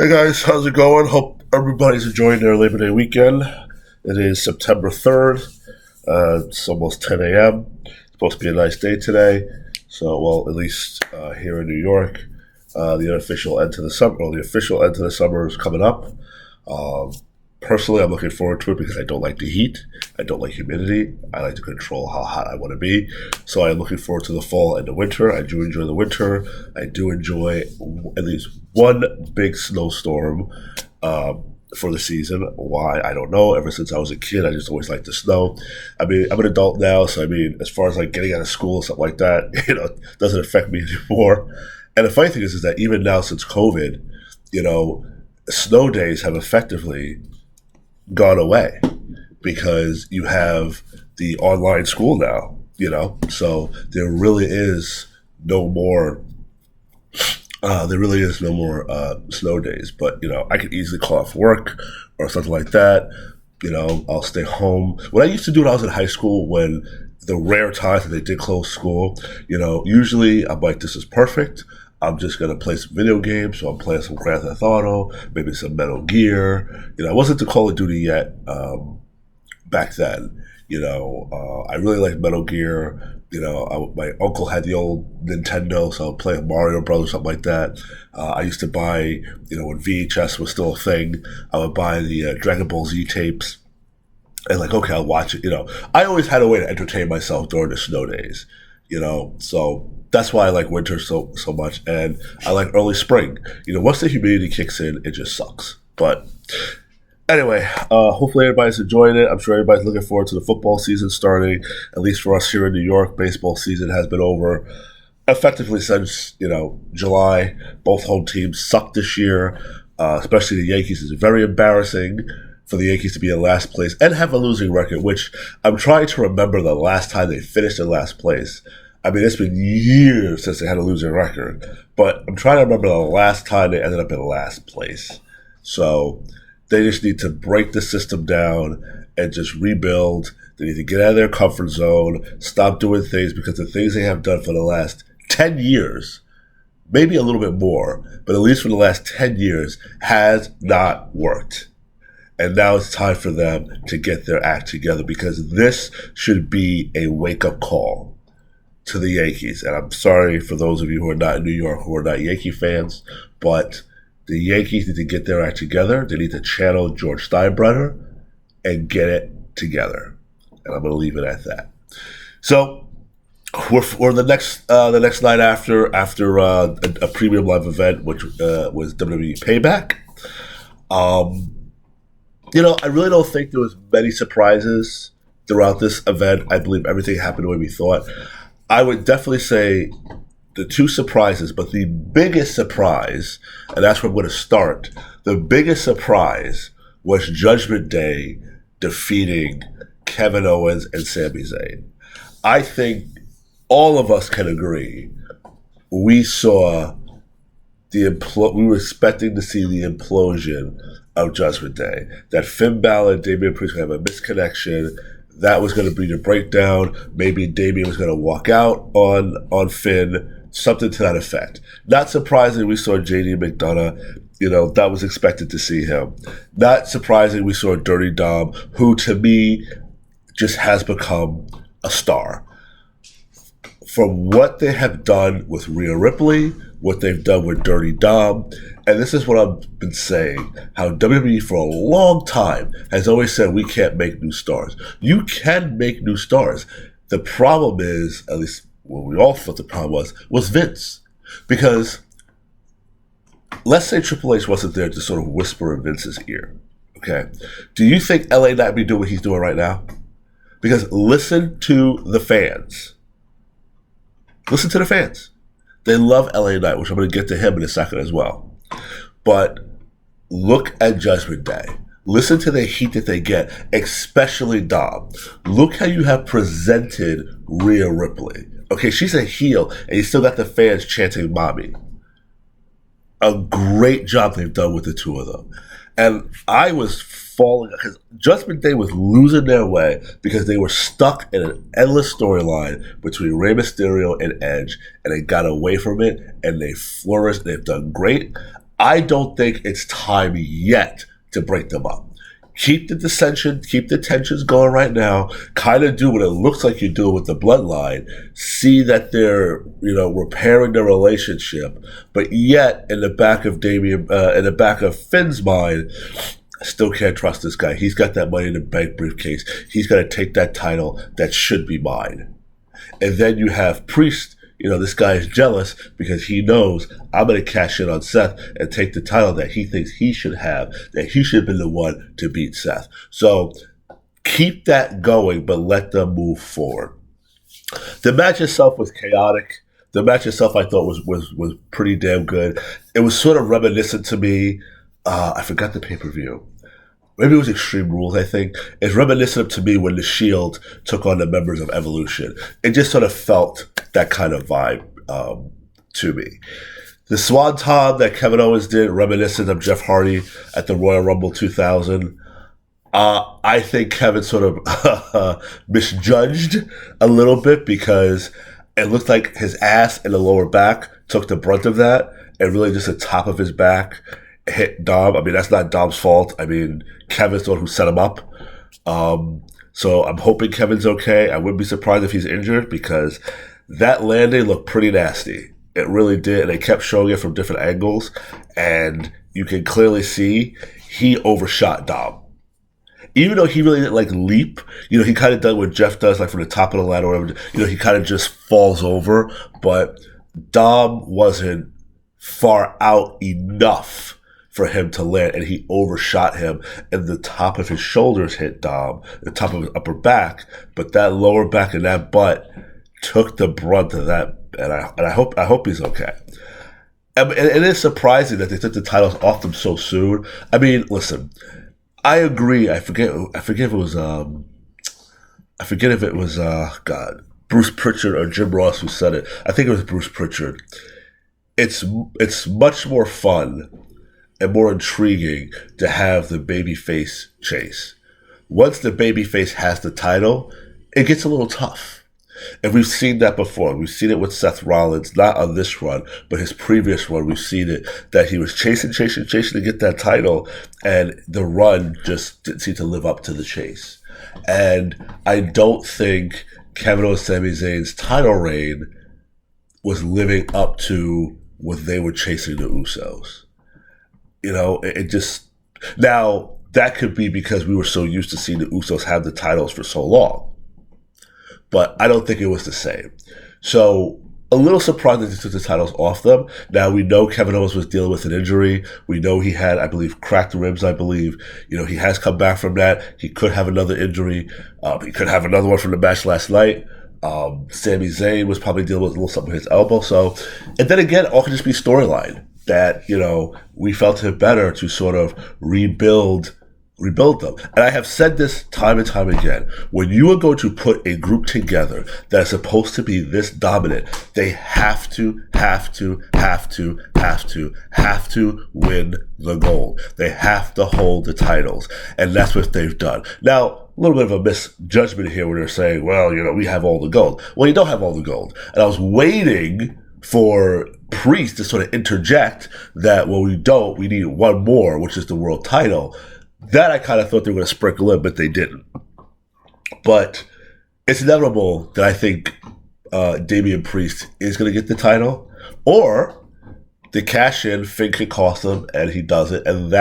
Hey guys, how's it going? Hope everybody's enjoying their Labor Day weekend. It is September 3rd. It's almost 10 a.m. It's supposed to be a nice day today. So, well, at least here in New York, the unofficial end to the summer, well, the official end to the summer is coming up. Um, Personally, I'm looking forward to it because I don't like the heat. I don't like humidity. I like to control how hot I want to be. So I'm looking forward to the fall and the winter. I do enjoy the winter. I do enjoy at least one big snowstorm for the season. Why? I don't know. Ever since I was a kid, I just always liked the snow. I mean, I'm an adult now, so I mean, as far as like getting out of school and stuff like that, it doesn't affect me anymore. And the funny thing is that even now since COVID, snow days have effectively gone away because you have the online school now, so there really is no more snow days. But I could easily call off work or something like that. I'll stay home. What I used to do when I was in high school, when the rare times that they did close school, usually I'm like, this is perfect. I'm just going to play some video games. So I'm playing some Grand Theft Auto, maybe some Metal Gear. I wasn't to Call of Duty yet back then. I really liked Metal Gear. My uncle had the old Nintendo, so I'd play Mario Brothers, something like that. I used to buy, when VHS was still a thing, I would buy the Dragon Ball Z tapes. And okay, I'll watch it. I always had a way to entertain myself during the snow days. So that's why I like winter so much, and I like early spring. Once the humidity kicks in, it just sucks. But anyway, hopefully everybody's enjoying it. I'm sure everybody's looking forward to the football season starting. At least for us here in New York, baseball season has been over effectively since July. Both home teams sucked this year, especially the Yankees. It's very embarrassing for the Yankees to be in last place and have a losing record, which I'm trying to remember the last time they finished in last place. I mean, it's been years since they had a losing record, but I'm trying to remember the last time they ended up in last place. So they just need to break the system down and just rebuild. They need to get out of their comfort zone, stop doing things, because the things they have done for the last 10 years, maybe a little bit more, but at least for the last 10 years, has not worked. And now it's time for them to get their act together, because this should be a wake-up call to the Yankees. And I'm sorry for those of you who are not in New York, who are not Yankee fans, but the Yankees need to get their act together. They need to channel George Steinbrenner and get it together. And I'm going to leave it at that. So we're the next night after a premium live event, which was WWE Payback. I really don't think there was many surprises throughout this event. I believe everything happened the way we thought. I would definitely say the two surprises, but the biggest surprise, and that's where I'm going to start, the biggest surprise was Judgment Day defeating Kevin Owens and Sami Zayn. I think all of us can agree we saw we were expecting to see the implosion of Judgment Day. That Finn Balor and Damian Priest would have a misconnection. That was going to be the breakdown. Maybe Damian was going to walk out on Finn, something to that effect. Not surprising, we saw JD McDonough. That was expected to see him. Not surprising, we saw Dirty Dom, who to me just has become a star. From what they have done with Rhea Ripley, what they've done with Dirty Dom, and this is what I've been saying, how WWE for a long time has always said we can't make new stars. You can make new stars. The problem is, at least what we all thought the problem was Vince. Because let's say Triple H wasn't there to sort of whisper in Vince's ear. Okay? Do you think LA Knight would be doing what he's doing right now? Because listen to the fans. Listen to the fans. They love LA Knight, which I'm going to get to him in a second as well. But look at Judgment Day. Listen to the heat that they get, especially Dom. Look how you have presented Rhea Ripley. Okay, she's a heel, and you still got the fans chanting mommy. A great job they've done with the two of them. And I was falling, because Judgment Day was losing their way because they were stuck in an endless storyline between Rey Mysterio and Edge, and they got away from it, and they flourished. They've done great. I don't think it's time yet to break them up. Keep the dissension, keep the tensions going right now. Kind of do what it looks like you do with the bloodline. See that they're, repairing their relationship. But yet, in the back of in the back of Finn's mind, I still can't trust this guy. He's got that Money in the Bank briefcase. He's got to take that title that should be mine. And then you have Priest. This guy is jealous because he knows I'm going to cash in on Seth and take the title that he thinks he should have, that he should have been the one to beat Seth. So keep that going, but let them move forward. The match itself was chaotic. The match itself I thought was pretty damn good. It was sort of reminiscent to me. I forgot the pay-per-view. Maybe it was Extreme Rules, I think. It's reminiscent to me when The Shield took on the members of Evolution. It just sort of felt that kind of vibe to me. The Swanton that Kevin Owens did, reminiscent of Jeff Hardy at the Royal Rumble 2000. I think Kevin sort of misjudged a little bit because it looked like his ass and the lower back took the brunt of that, and really just the top of his back hit Dom. I mean, that's not Dom's fault. I mean, Kevin's the one who set him up. So I'm hoping Kevin's okay. I wouldn't be surprised if he's injured because that landing looked pretty nasty. It really did. And they kept showing it from different angles. And you can clearly see he overshot Dom. Even though he really didn't leap, he kind of done what Jeff does, from the top of the ladder or whatever. He kind of just falls over. But Dom wasn't far out enough for him to land, and he overshot him, and the top of his shoulders hit Dom, the top of his upper back, but that lower back and that butt took the brunt of that, and I hope he's okay. And it is surprising that they took the titles off them so soon. I mean, listen, I agree. I forget if it was Bruce Pritchard or Jim Ross who said it. I think it was Bruce Pritchard. It's much more fun and more intriguing to have the babyface chase. Once the babyface has the title, it gets a little tough. And we've seen that before. We've seen it with Seth Rollins, not on this run, but his previous run. We've seen it that he was chasing to get that title, and the run just didn't seem to live up to the chase. And I don't think Kevin Owens and Sami Zayn's title reign was living up to what they were chasing the Usos. It just... Now, that could be because we were so used to seeing the Usos have the titles for so long. But I don't think it was the same. So, a little surprised that they took the titles off them. Now, we know Kevin Owens was dealing with an injury. We know he had, I believe, cracked ribs, I believe. He has come back from that. He could have another injury. He could have another one from the match last night. Sami Zayn was probably dealing with a little something with his elbow. So, and then again, all could just be storyline that, we felt it better to sort of rebuild them. And I have said this time and time again. When you are going to put a group together that is supposed to be this dominant, they have to win the gold. They have to hold the titles. And that's what they've done. Now, a little bit of a misjudgment here where they're saying, well, we have all the gold. Well, you don't have all the gold. And I was waiting for Priest to sort of interject that, well, we don't. We need one more, which is the world title. That I kind of thought they were going to sprinkle in, but they didn't. But it's inevitable that I think Damian Priest is going to get the title, or the cash in Finn could cost him, and he does it, and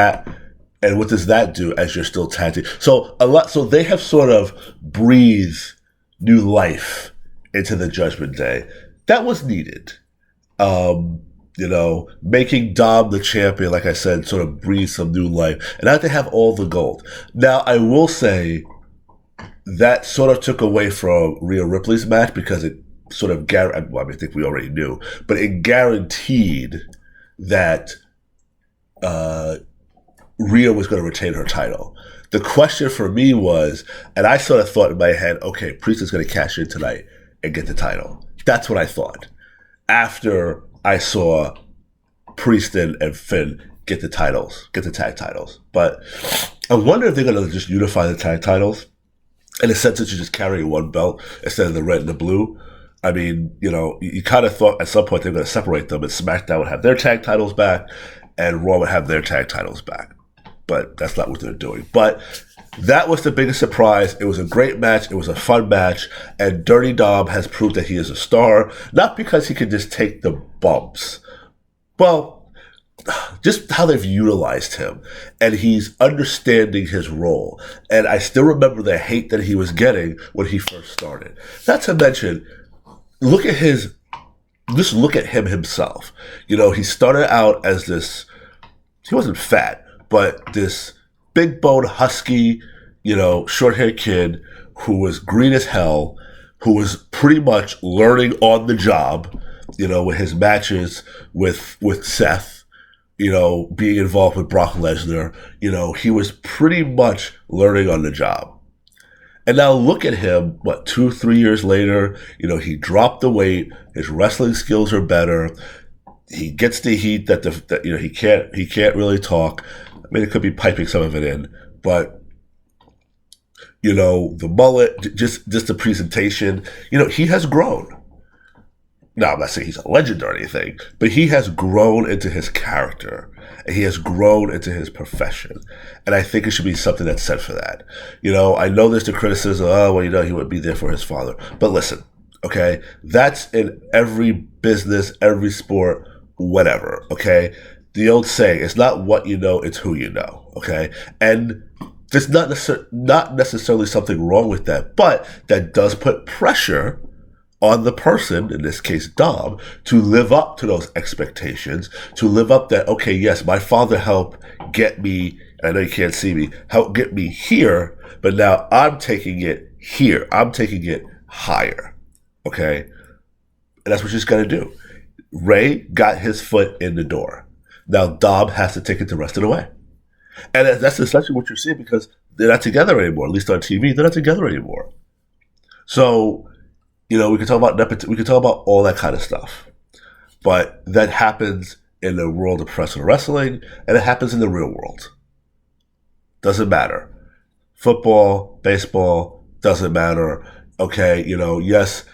what does that do as you're still tag team? So they have sort of breathed new life into the Judgment Day. That was needed. Making Dom the champion, like I said, sort of breathes some new life. And now they have all the gold. Now, I will say that sort of took away from Rhea Ripley's match because it sort of I think we already knew, but it guaranteed that Rhea was going to retain her title. The question for me was, and I sort of thought in my head, okay, Priest is going to cash in tonight and get the title. That's what I thought. After I saw Priest and Finn get the tag titles. But I wonder if they're going to just unify the tag titles in a sense that you're just carrying one belt instead of the red and the blue. I mean, you kind of thought at some point they were going to separate them and SmackDown would have their tag titles back and Raw would have their tag titles back. But that's not what they're doing. But that was the biggest surprise. It was a great match. It was a fun match. And Dirty Dom has proved that he is a star, not because he can just take the bumps. Well, just how they've utilized him. And he's understanding his role. And I still remember the hate that he was getting when he first started. Not to mention, look at him himself. He started out as this, he wasn't fat, but this big boned, husky, short-haired kid who was green as hell, who was pretty much learning on the job, with his matches with Seth, being involved with Brock Lesnar. He was pretty much learning on the job. And now look at him, 2-3 years later, he dropped the weight, his wrestling skills are better, he gets the heat that he can't really talk. I mean, it could be piping some of it in, but the mullet, just the presentation, he has grown. Now, I'm not saying he's a legend or anything, but he has grown into his character, and he has grown into his profession. And I think it should be something that's said for that. I know there's the criticism, he wouldn't be there for his father. But listen, okay, that's in every business, every sport, whatever, okay? The old saying, it's not what you know, it's who you know, okay? And there's not necessarily something wrong with that, but that does put pressure on the person, in this case Dom, to live up to those expectations, to live up that, okay, yes, my father helped get me, I know you can't see me, help get me here, but now I'm taking it here. I'm taking it higher, okay? And that's what she's got to do. Ray got his foot in the door. Now Dom has to take it the rest of the way. And that's essentially what you're seeing, because they're not together anymore, at least on TV, they're not together anymore. So, we can talk about nepotism, we can talk about all that kind of stuff. But that happens in the world of professional wrestling, and it happens in the real world. Doesn't matter. Football, baseball, doesn't matter. Okay, yes,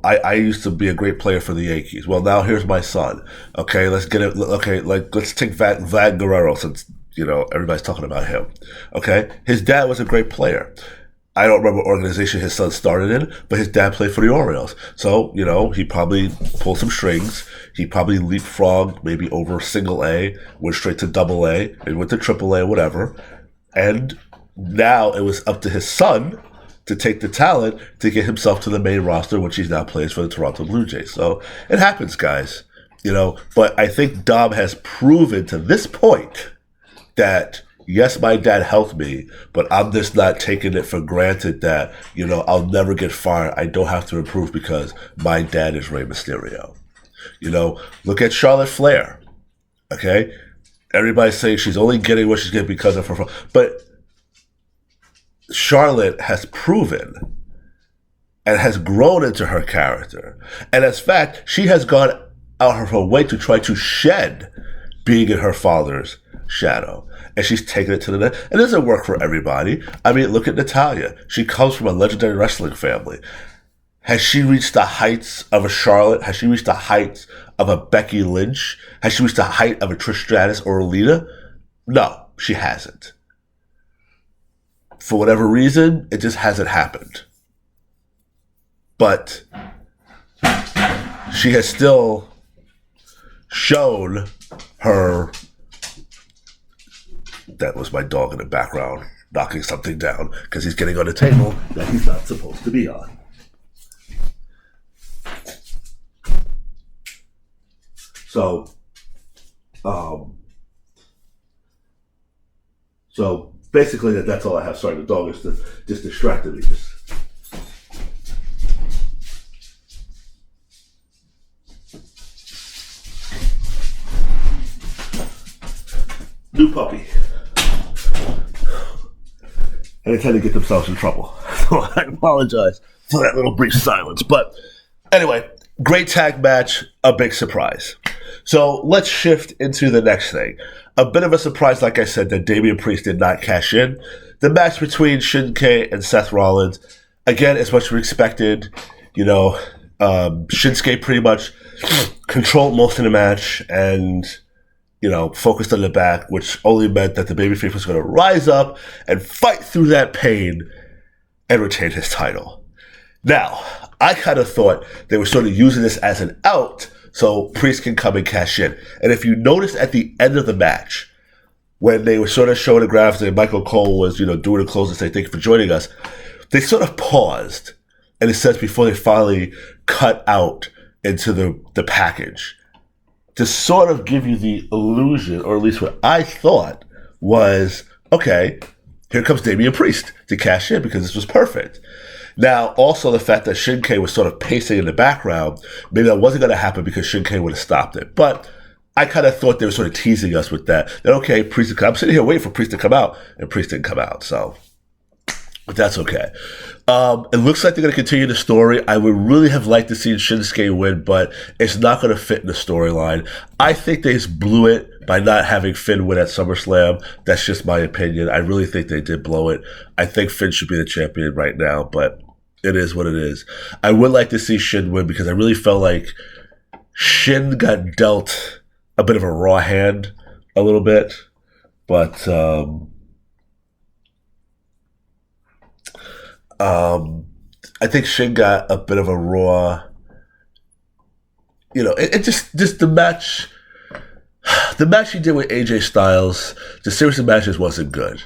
I used to be a great player for the Yankees. Well, now here's my son. Okay, let's get it. Okay, let's take Vlad Guerrero, since, everybody's talking about him. Okay, his dad was a great player. I don't remember what organization his son started in, but his dad played for the Orioles. So, he probably pulled some strings. He probably leapfrogged maybe over single A, went straight to double A, and went to triple A, whatever. And now it was up to his son to take the talent to get himself to the main roster, which he now plays for the Toronto Blue Jays. So it happens, guys. But I think Dom has proven to this point that, yes, my dad helped me, but I'm just not taking it for granted that, I'll never get fired. I don't have to improve because my dad is Rey Mysterio. Look at Charlotte Flair. Okay? Everybody's saying she's only getting what she's getting because of her. But Charlotte has proven and has grown into her character. And in fact, she has gone out of her way to try to shed being in her father's shadow. And she's taken it to the next. It doesn't work for everybody. I mean, look at Natalya. She comes from a legendary wrestling family. Has she reached the heights of a Charlotte? Has she reached the heights of a Becky Lynch? Has she reached the height of a Trish Stratus or a Lita? No, she hasn't. For whatever reason, it just hasn't happened. But she has still shown her... That was my dog in the background knocking something down because he's getting on a table that he's not supposed to be on. So basically that's all I have. Sorry, the dog is just distracted me. New puppy. And they tend to get themselves in trouble. So I apologize for that little brief silence. But anyway, great tag match, a big surprise. So let's shift into the next thing. A bit of a surprise, like I said, that Damian Priest did not cash in. The match between Shinsuke and Seth Rollins, again, as much as we expected. Shinsuke pretty much controlled most of the match, and focused on the back, which only meant that the babyface was going to rise up and fight through that pain and retain his title. Now, I kind of thought they were sort of using this as an out so Priest can come and cash in. And if you notice at the end of the match, when they were sort of showing the graphics and Michael Cole was, doing the close and saying, "Thank you for joining us," they sort of paused, in a sense, before they finally cut out into the package to sort of give you the illusion, or at least what I thought was, okay, here comes Damian Priest to cash in because this was perfect. Now, also the fact that Shinsuke was sort of pacing in the background, maybe that wasn't going to happen because Shinsuke would have stopped it. But I kind of thought they were sort of teasing us with that okay, Priest, I'm sitting here waiting for Priest to come out, and Priest didn't come out. So, but that's okay. It looks like they're going to continue the story. I would really have liked to see Shinsuke win, but it's not going to fit in the storyline. I think they just blew it by not having Finn win at SummerSlam. That's just my opinion. I really think they did blow it. I think Finn should be the champion right now, but it is what it is. I would like to see Shin win because I really felt like Shin got dealt a bit of a raw hand a little bit, but I think Shin got a bit of a raw, it just the match he did with AJ Styles, the series of matches wasn't good.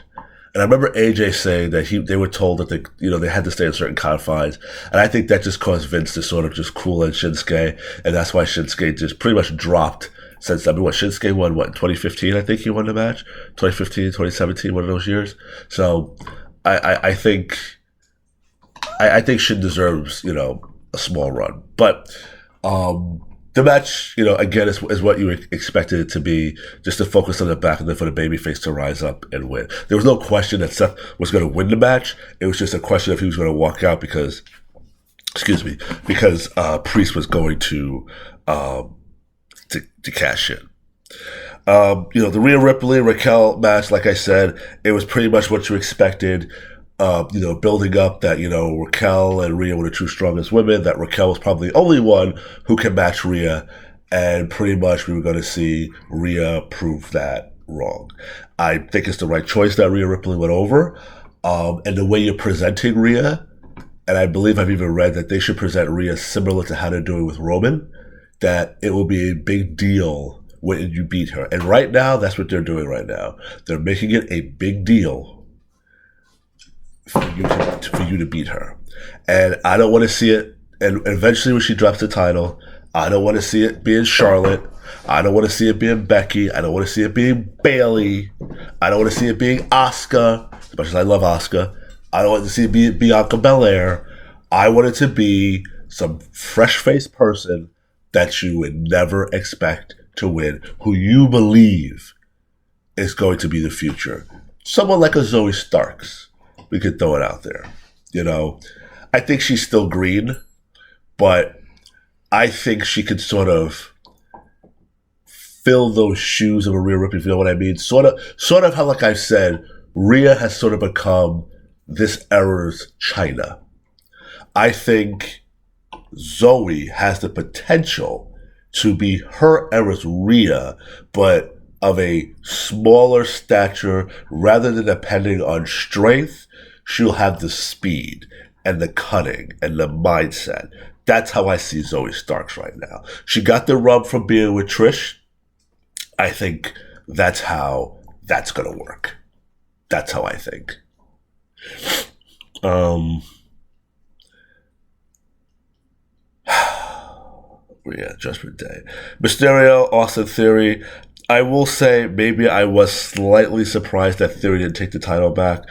And I remember AJ saying that they were told that they had to stay in certain confines. And I think that just caused Vince to sort of just cool in Shinsuke. And that's why Shinsuke just pretty much dropped since, Shinsuke won, in 2015, I think he won the match? 2015, 2017, one of those years. So I think Shin deserves, a small run. But the match, again, is what you expected it to be, just to focus on the back and then for the babyface to rise up and win. There was no question that Seth was going to win the match. It was just a question of he was going to walk out because Priest was going to cash in. The Rhea Ripley Raquel match, like I said, it was pretty much what you expected. Building up that, Raquel and Rhea were the two strongest women, that Raquel was probably the only one who can match Rhea, and pretty much we were going to see Rhea prove that wrong. I think it's the right choice that Rhea Ripley went over, and the way you're presenting Rhea, and I believe I've even read that they should present Rhea similar to how they're doing with Roman, that it will be a big deal when you beat her. And right now, that's what they're doing right now. They're making it a big deal for you to beat her. And I don't want to see it, and eventually when she drops the title, I don't want to see it being Charlotte. I don't want to see it being Becky. I don't want to see it being Bayley. I don't want to see it being Asuka, as much as I love Asuka. I don't want to see it be Bianca Belair. I want it to be some fresh-faced person that you would never expect to win, who you believe is going to be the future. Someone like a Zoe Starks. We could throw it out there. I think she's still green, but I think she could sort of fill those shoes of a Rhea Ripley, if you know what I mean. Sort of how, like I said, Rhea has sort of become this era's China. I think Zoe has the potential to be her era's Rhea, but of a smaller stature, rather than depending on strength, she'll have the speed and the cunning and the mindset. That's how I see Zoe Starks right now. She got the rub from being with Trish. I think that's how that's going to work. That's how I think. Yeah, Judgment Day. Mysterio, Austin Theory. I will say maybe I was slightly surprised that Theory didn't take the title back.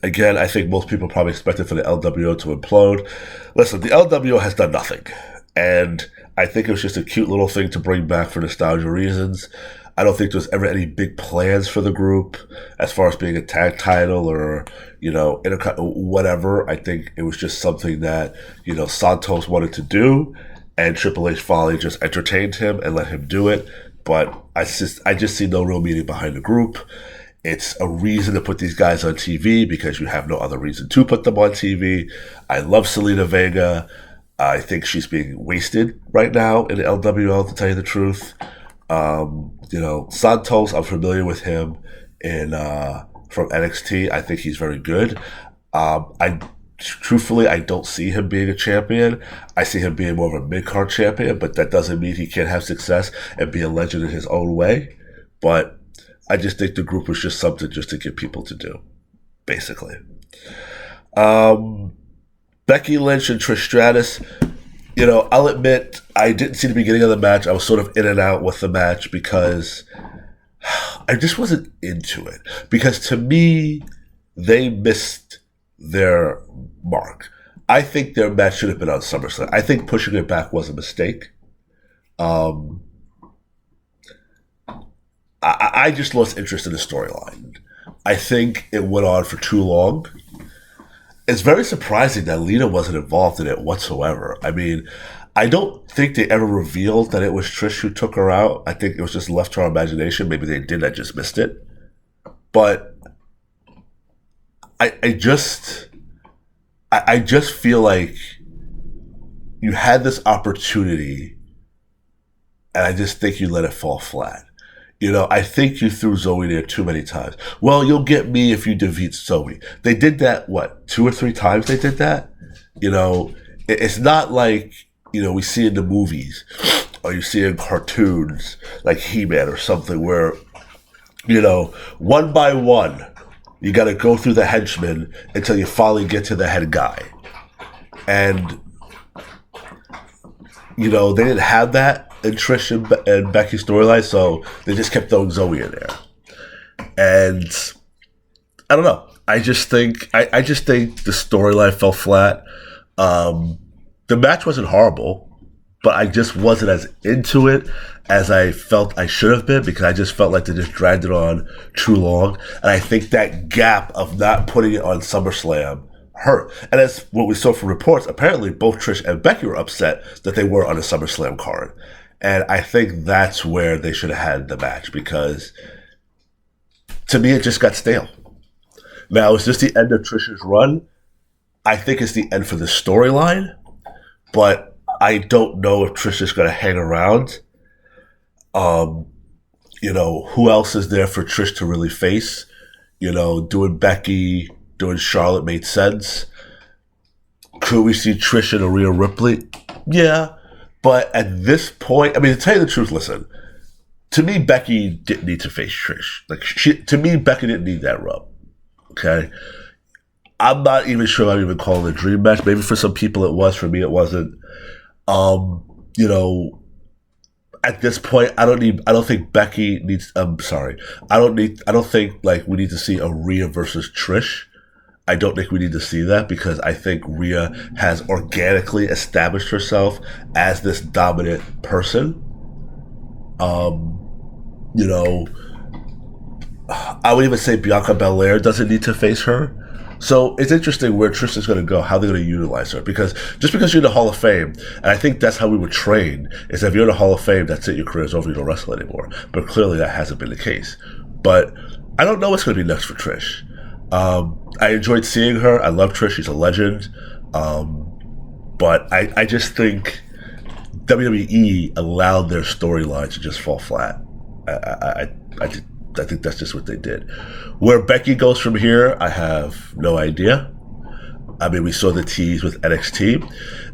Again, I think most people probably expected for the LWO to implode. Listen, the LWO has done nothing. And I think it was just a cute little thing to bring back for nostalgia reasons. I don't think there's ever any big plans for the group as far as being a tag title or, whatever. I think it was just something that, Santos wanted to do, and Triple H finally just entertained him and let him do it. But I just see no real meaning behind the group. It's a reason to put these guys on TV because you have no other reason to put them on TV. I love Selena Vega. I think she's being wasted right now in the LWO, to tell you the truth. Santos, I'm familiar with him in from NXT. I think he's very good. I truthfully, I don't see him being a champion. I see him being more of a mid-card champion, but that doesn't mean he can't have success and be a legend in his own way. But I just think the group was just something just to get people to do, basically. Becky Lynch and Trish Stratus. I'll admit I didn't see the beginning of the match. I was sort of in and out with the match because I just wasn't into it. Because to me, they missed their mark. I think their match should have been on SummerSlam. I think pushing it back was a mistake. I just lost interest in the storyline. I think it went on for too long. It's very surprising that Lita wasn't involved in it whatsoever. I mean, I don't think they ever revealed that it was Trish who took her out. I think it was just left to our imagination. Maybe they did, I just missed it. But I just feel like you had this opportunity and I just think you let it fall flat. I think you threw Zoe there too many times. Well, you'll get me if you defeat Zoe. They did that, 2 or 3 times they did that? It's not like, we see in the movies or you see in cartoons like He-Man or something where, one by one, you got to go through the henchmen until you finally get to the head guy. And, they didn't have that in Trish and Becky's storyline, so they just kept throwing Zoe in there. And I don't know. I just think the storyline fell flat. The match wasn't horrible, but I just wasn't as into it as I felt I should have been because I just felt like they just dragged it on too long. And I think that gap of not putting it on SummerSlam hurt. And as what we saw from reports, apparently both Trish and Becky were upset that they were on a SummerSlam card. And I think that's where they should have had the match because to me, it just got stale. Now, is this the end of Trish's run? I think it's the end for the storyline, but I don't know if Trish is going to hang around. Who else is there for Trish to really face? Doing Becky, doing Charlotte made sense. Could we see Trish and Rhea Ripley? Yeah. But at this point, I mean, to tell you the truth, listen, to me, Becky didn't need to face Trish. To me, Becky didn't need that rub. Okay? I'm not even sure I'm even calling it a dream match. Maybe for some people it was. For me, it wasn't. At this point, I don't think Becky needs, I don't think we need to see a Rhea versus Trish. I don't think we need to see that because I think Rhea has organically established herself as this dominant person. I would even say Bianca Belair doesn't need to face her. So it's interesting where Trish is going to go, how they're going to utilize her. Because just because you're in the Hall of Fame, and I think that's how we were trained, is that if you're in the Hall of Fame, that's it, your career's over, you don't wrestle anymore. But clearly that hasn't been the case. But I don't know what's going to be next for Trish. I enjoyed seeing her. I love Trish. She's a legend. But I just think WWE allowed their storyline to just fall flat. I think that's just what they did. Where Becky goes from here, I have no idea. I mean, we saw the tease with NXT.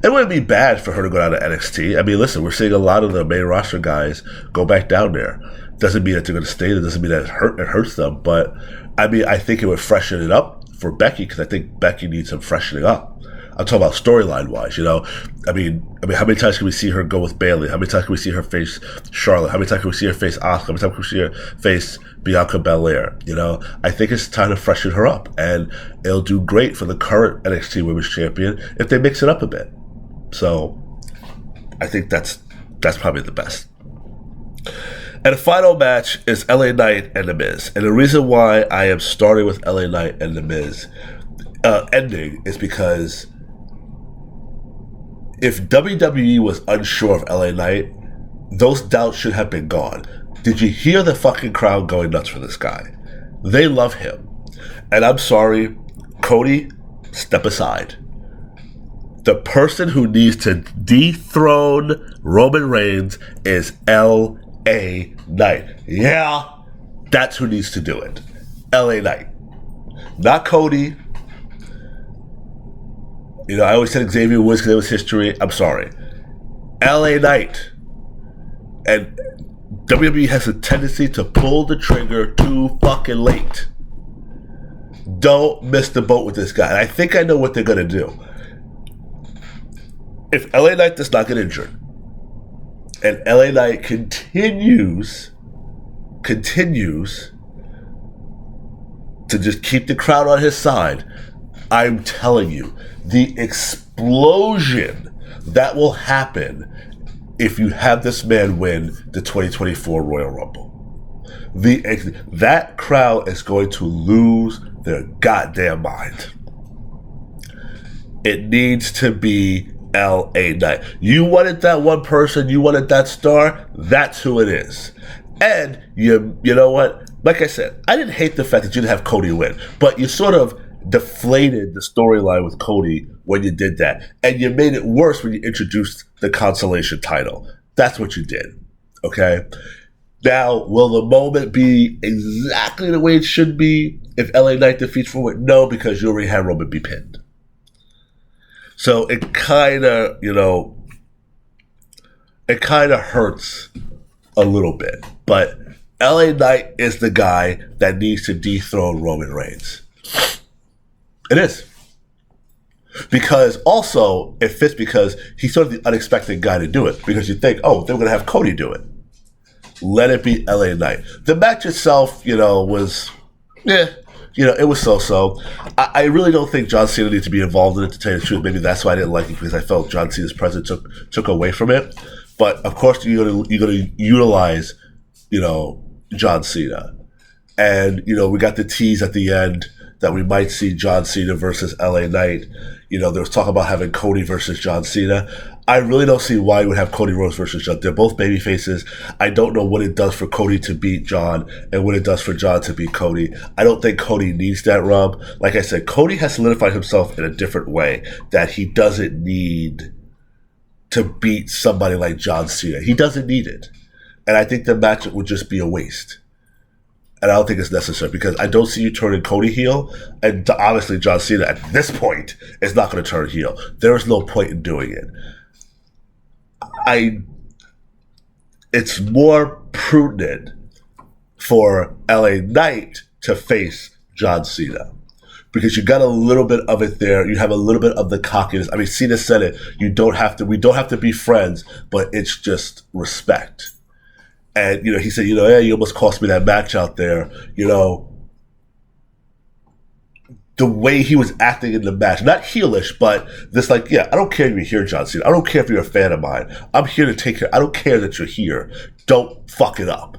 It wouldn't be bad for her to go down to NXT. I mean, listen, we're seeing a lot of the main roster guys go back down there. Doesn't mean that they're going to stay there. Doesn't mean that it hurts them. But, I mean, I think it would freshen it up for Becky because I think Becky needs some freshening up. I'm talking about storyline-wise, I mean, how many times can we see her go with Bayley? How many times can we see her face Charlotte? How many times can we see her face Asuka? How many times can we see her face Bianca Belair? I think it's time to freshen her up, and it'll do great for the current NXT Women's Champion if they mix it up a bit. So, I think that's probably the best. And the final match is LA Knight and The Miz. And the reason why I am starting with LA Knight and The Miz ending is because if WWE was unsure of LA Knight, those doubts should have been gone. Did you hear the fucking crowd going nuts for this guy? They love him. And I'm sorry, Cody, step aside. The person who needs to dethrone Roman Reigns is LA Knight. Yeah, that's who needs to do it. LA Knight. Not Cody. I always said Xavier Woods because it was history. I'm sorry. LA Knight. And WWE has a tendency to pull the trigger too fucking late. Don't miss the boat with this guy. And I think I know what they're going to do. If LA Knight does not get injured, and LA Knight continues to just keep the crowd on his side, I'm telling you, the explosion that will happen if you have this man win the 2024 Royal Rumble. That crowd is going to lose their goddamn mind. It needs to be LA Knight. You wanted that one person, you wanted that star, that's who it is. And you know what? Like I said, I didn't hate the fact that you didn't have Cody win, but you sort of deflated the storyline with Cody when you did that. And you made it worse when you introduced the consolation title. That's what you did. Okay? Now, will the moment be exactly the way it should be if LA Knight defeats Roman? No, because you already had Roman be pinned. So it kind of, it kind of hurts a little bit. But LA Knight is the guy that needs to dethrone Roman Reigns. It is. Because also, it fits because he's sort of the unexpected guy to do it. Because you think, oh, they're going to have Cody do it. Let it be LA Knight. The match itself, was, it was so-so. I really don't think John Cena needs to be involved in it, to tell you the truth. Maybe that's why I didn't like it, because I felt John Cena's presence took away from it. But, of course, you're going to utilize, John Cena. And, we got the tease at the end that we might see John Cena versus LA Knight. There was talk about having Cody versus John Cena. I really don't see why you would have Cody Rhodes versus John. They're both baby faces. I don't know what it does for Cody to beat John and what it does for John to beat Cody. I don't think Cody needs that rub. Like I said, Cody has solidified himself in a different way that he doesn't need to beat somebody like John Cena. He doesn't need it. And I think the match would just be a waste. And I don't think it's necessary, because I don't see you turning Cody heel. And obviously John Cena at this point is not going to turn heel. There is no point in doing it. It's more prudent for LA Knight to face John Cena, because you got a little bit of it there. You have a little bit of the cockiness. I mean, Cena said it. We don't have to be friends, but it's just respect. And, he said, yeah, you almost cost me that match out there. The way he was acting in the match, not heelish, but this I don't care if you're here, John Cena. I don't care if you're a fan of mine. I'm here to take care. I don't care that you're here. Don't fuck it up.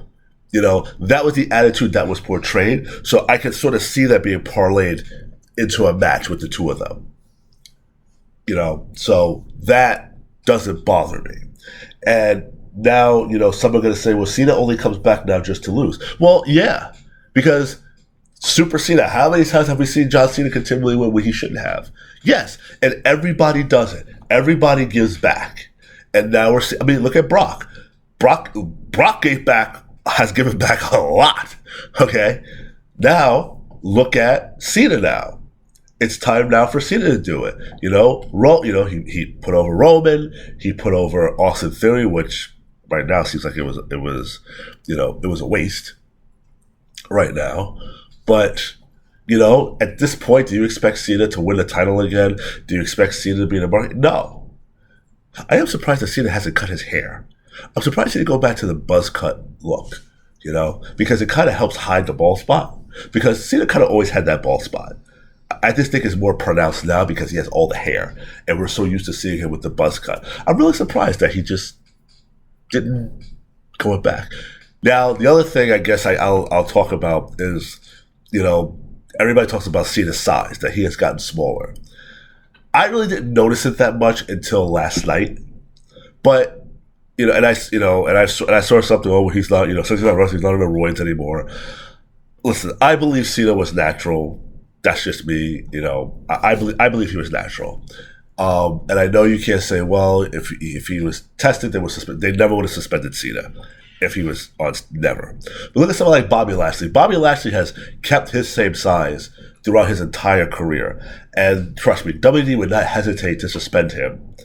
That was the attitude that was portrayed. So I could sort of see that being parlayed into a match with the two of them. So that doesn't bother me. And now, some are going to say, well, Cena only comes back now just to lose. Well, yeah, because Super Cena, how many times have we seen John Cena continually win when he shouldn't have? Yes, and everybody does it. Everybody gives back. And now look at Brock. Brock has given back a lot, okay? Now, look at Cena now. It's time now for Cena to do it. He put over Roman. He put over Austin Theory, which right now seems like it was a waste right now. But, at this point, do you expect Cena to win the title again? Do you expect Cena to be in the market? No. I am surprised that Cena hasn't cut his hair. I'm surprised he didn't go back to the buzz cut look, because it kind of helps hide the bald spot. Because Cena kind of always had that bald spot. I just think it's more pronounced now because he has all the hair, and we're so used to seeing him with the buzz cut. I'm really surprised that he just didn't go back. Now, the other thing I guess I'll talk about is, everybody talks about Cena's size, that he has gotten smaller. I really didn't notice it that much until last night, but I saw something over. He's not, since he's not wrestling, he's not on the roids anymore. Listen, I believe Cena was natural. That's just me, I believe he was natural. And I know you can't say, well, if he was tested, they never would have suspended Cena. if he was on never. But look at someone like Bobby Lashley. Bobby Lashley has kept his same size throughout his entire career. And trust me, WWE would not hesitate to suspend him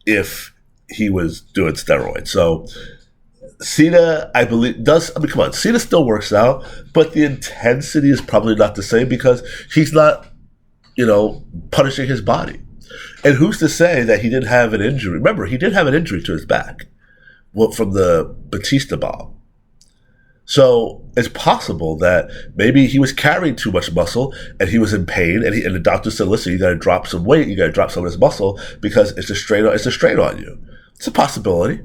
if he was doing steroids. So Cena, I believe, come on, Cena still works out, but the intensity is probably not the same because he's not, punishing his body. And who's to say that he didn't have an injury? Remember, he did have an injury to his back from the Batista bomb. So it's possible that maybe he was carrying too much muscle and he was in pain, and the doctor said, "Listen, you got to drop some weight. You got to drop some of this muscle because it's a strain on you." It's a possibility.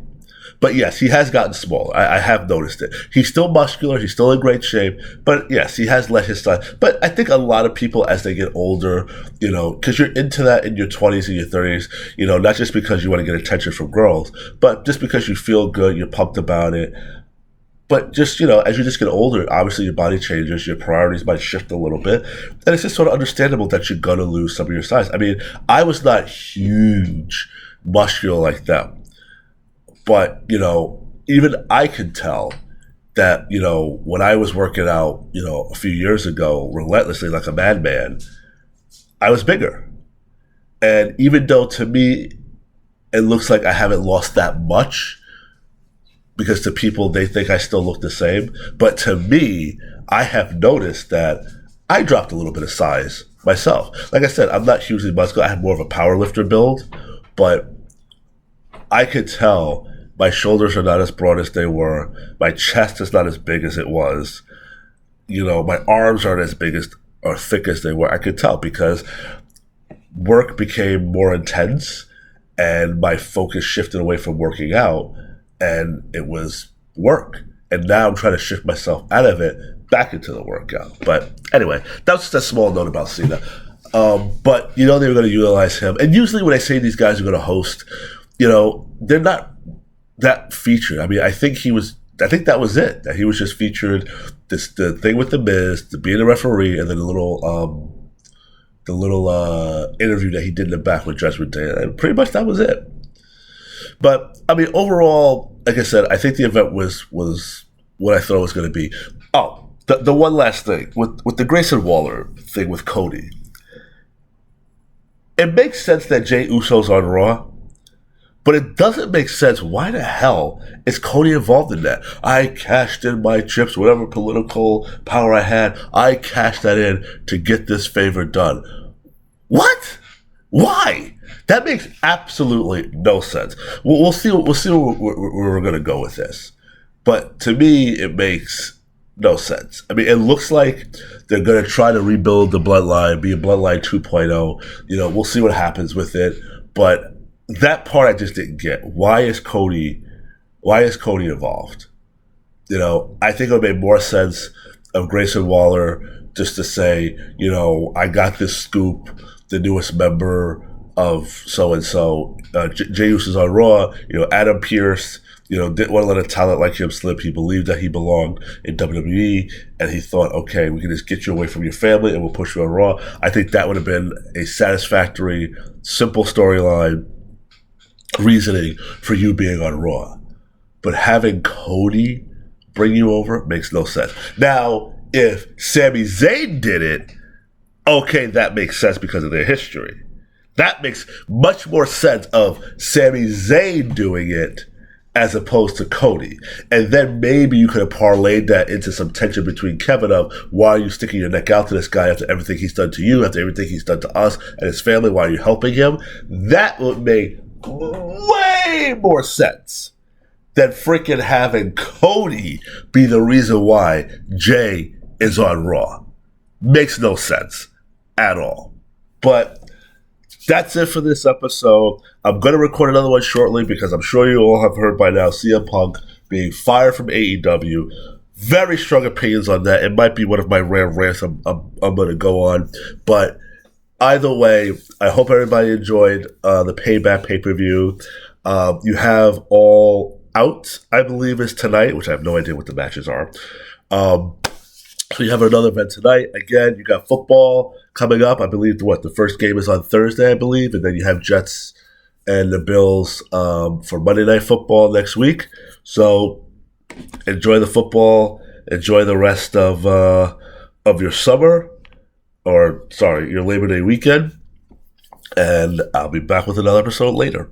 But yes, he has gotten smaller. I have noticed it. He's still muscular. He's still in great shape. But yes, he has let his size. But I think a lot of people, as they get older, because you're into that in your 20s and your 30s, not just because you want to get attention from girls, but just because you feel good, you're pumped about it. But just, as you just get older, obviously your body changes, your priorities might shift a little bit. And it's just sort of understandable that you're going to lose some of your size. I mean, I was not huge muscular like them. But, even I could tell that, when I was working out, a few years ago, relentlessly like a madman, I was bigger. And even though to me, it looks like I haven't lost that much, because to people, they think I still look the same. But to me, I have noticed that I dropped a little bit of size myself. Like I said, I'm not hugely muscular. I have more of a power lifter build, but I could tell my shoulders are not as broad as they were. My chest is not as big as it was. My arms aren't as big or thick as they were. I could tell because work became more intense and my focus shifted away from working out, and it was work. And now I'm trying to shift myself out of it back into the workout. But anyway, that was just a small note about Cena. But they were going to utilize him. And usually when I say these guys are going to host, they're not that featured. I mean, I think that was it. That he was just featured, the thing with the Miz, to being a referee, and then the little interview that he did in the back with Judgment Day. And pretty much that was it. But I mean, overall, like I said, I think the event was what I thought it was going to be. Oh, the one last thing with the Grayson Waller thing with Cody. It makes sense that Jey Uso's on Raw. But it doesn't make sense. Why the hell is Cody involved in that? I cashed in my chips, whatever political power I had. I cashed that in to get this favor done. What? Why? That makes absolutely no sense. We'll see where we're going to go with this. But to me, it makes no sense. I mean, it looks like they're going to try to rebuild the bloodline, be a bloodline 2.0. We'll see what happens with it. But that part I just didn't get. Why is Cody involved? I think it would make more sense of Grayson Waller just to say, I got this scoop, the newest member of so-and-so. Jey Uso's on Raw. Adam Pearce, didn't want to let a talent like him slip. He believed that he belonged in WWE, and he thought, okay, we can just get you away from your family and we'll push you on Raw. I think that would have been a satisfactory, simple storyline reasoning for you being on Raw. But having Cody bring you over makes no sense. Now, if Sami Zayn did it, okay, that makes sense because of their history. That makes much more sense of Sami Zayn doing it as opposed to Cody. And then maybe you could have parlayed that into some tension between Kevin of, why are you sticking your neck out to this guy after everything he's done to you, after everything he's done to us and his family, why are you helping him? That would make way more sense than freaking having Cody be the reason why Jay is on Raw. Makes no sense at all. But that's it for this episode. I'm going to record another one shortly because I'm sure you all have heard by now CM Punk being fired from AEW. Very strong opinions on that. It might be one of my rare rants I'm going to go on. But either way, I hope everybody enjoyed the Payback pay-per-view. You have All Out, I believe, is tonight, which I have no idea what the matches are. So you have another event tonight. Again, you got football coming up. I believe the first game is on Thursday, I believe, and then you have Jets and the Bills for Monday Night Football next week. So enjoy the football. Enjoy the rest of your summer, or sorry, your Labor Day weekend. And I'll be back with another episode later.